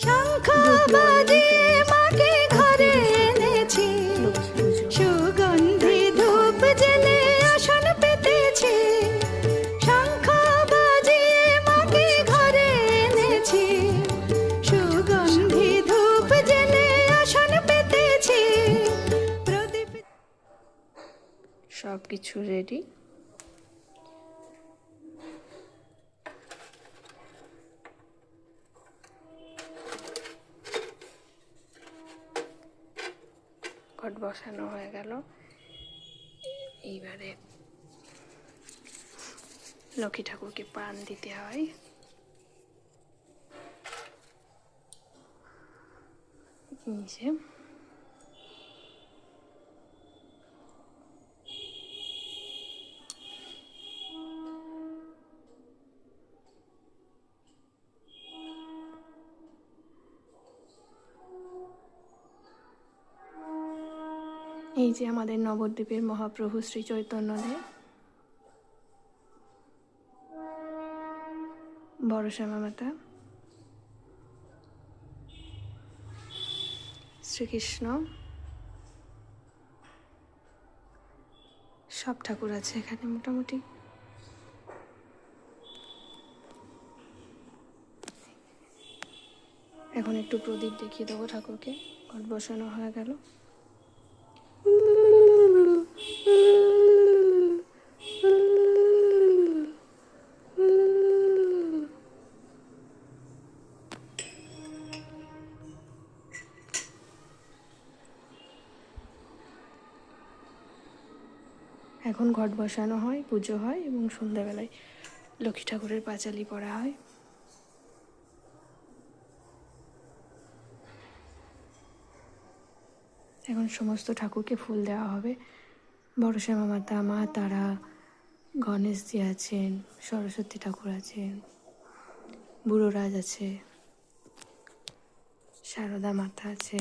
শঙ্খ বাজিয়ে মাকে ঘরে এনেছি, সুগন্ধি ধূপ জেলে আসন পেতেছি। শঙ্খ বাজিয়ে মাকে ঘরে এনেছি, সুগন্ধি ধূপ জেলে আসন পেতেছি। প্রদীপ সব কিছু রেডি। ঘট বসানো হয়ে গেল। এইবারে লক্ষ্মী ঠাকুরকে পান দিতে হয়। এই যে এই যে আমাদের নবদ্বীপের মহাপ্রভু শ্রী চৈতন্যদেব, বড় শ্যামা মাতা, শ্রীকৃষ্ণ, সব ঠাকুর আছে এখানে মোটামুটি। এখন একটু প্রদীপ দেখিয়ে দেবো ঠাকুরকে। ঘট বসানো হয়ে গেল। এখন ঘট বসানো হয়, পুজো হয় এবং সন্ধ্যাবেলায় লক্ষ্মী ঠাকুরের পাঁচালি পড়া হয়। এখন সমস্ত ঠাকুরকে ফুল দেওয়া হবে। বড় শ্যামা মাতা, মা তারা, গণেশজি আছেন, সরস্বতী ঠাকুর আছেন, বুড়ো রাজ আছে, সারদা মাতা আছে।